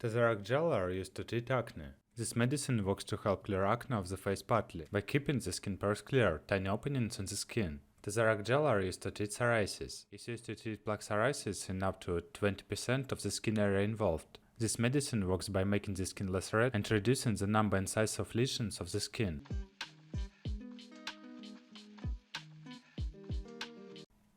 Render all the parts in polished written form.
Tesseract gel are used to treat acne. This medicine works to help clear acne of the face partly, by keeping the skin pores clear, tiny openings in the skin. Tesseract gel are used to treat psoriasis. It's used to treat plaque psoriasis in up to 20% of the skin area involved. This medicine works by making the skin less red and reducing the number and size of lesions of the skin.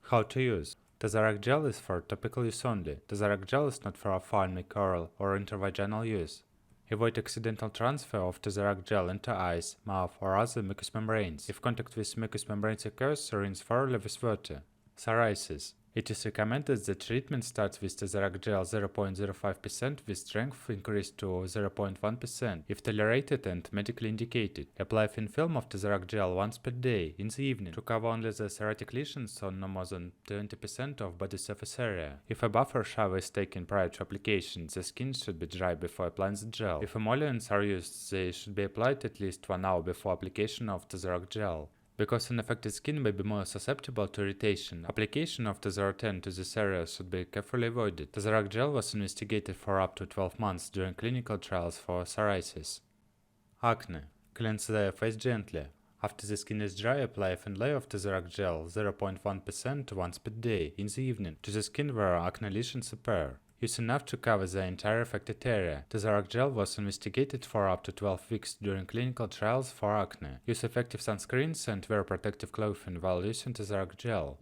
How to use. Tesseract gel is for topical use only. Tesseract gel is not for ophthalmic, oral, or intravaginal use. Avoid accidental transfer of Tesseract gel into eyes, mouth, or other mucous membranes. If contact with mucous membranes occurs, rinse thoroughly with water. Psoriasis. It is recommended that treatment starts with Tesseract gel 0.05% with strength increased to 0.1% if tolerated and medically indicated. Apply thin film of Tesseract gel once per day in the evening to cover only the psoriatic lesions on no more than 20% of body surface area. If a buffer shower is taken prior to application, the skin should be dry before applying the gel. If emollients are used, they should be applied at least 1 hour before application of Tesseract gel. Because unaffected skin may be more susceptible to irritation, application of Tesseract to this area should be carefully avoided. Tesseract gel was investigated for up to 12 months during clinical trials for psoriasis. Acne. Cleanse the face gently. After the skin is dry, apply a thin layer of Tesseract gel 0.1% once per day in the evening to the skin where acne lesions appear. Use enough to cover the entire affected area. Tesseract gel was investigated for up to 12 weeks during clinical trials for acne. Use effective sunscreens and wear protective clothing while using Tesseract gel.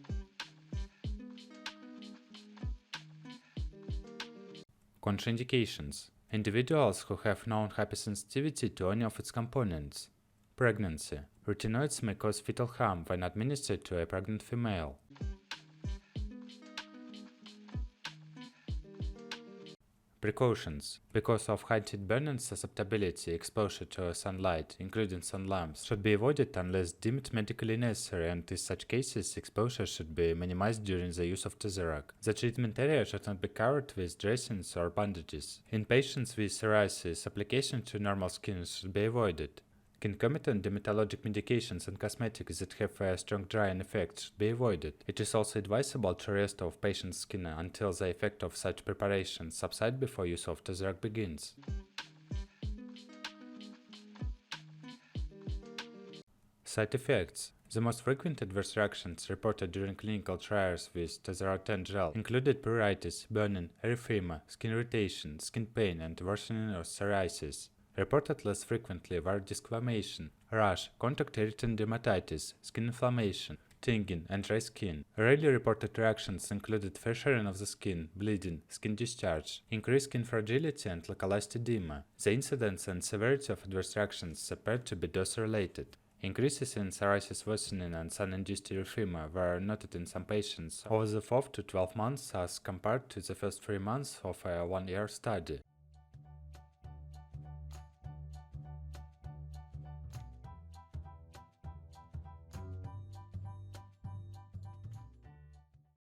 Contraindications. Individuals who have known hypersensitivity to any of its components. Pregnancy. Retinoids may cause fetal harm when administered to a pregnant female. Precautions. Because of heightened burning susceptibility, exposure to sunlight, including sun lamps, should be avoided unless deemed medically necessary, and in such cases, exposure should be minimized during the use of Tesseract. The treatment area should not be covered with dressings or bandages. In patients with psoriasis, application to normal skin should be avoided. Concomitant dermatologic medications and cosmetics that have a strong drying effect should be avoided. It is also advisable to rest off patient's skin until the effect of such preparations subside before use of Tesseract begins. Side effects. The most frequent adverse reactions reported during clinical trials with Tesseract gel included pruritus, burning, erythema, skin irritation, skin pain, and worsening of psoriasis. Reported less frequently were disclamation, rash, contact irritant dermatitis, skin inflammation, tingling, and dry skin. Rarely reported reactions included fissuring of the skin, bleeding, skin discharge, increased skin fragility, and localized edema. The incidence and severity of adverse reactions appeared to be dose-related. Increases in psoriasis worsening and sun-induced erythema were noted in some patients over the 4 to 12 months as compared to the first 3 months of a 1-year study.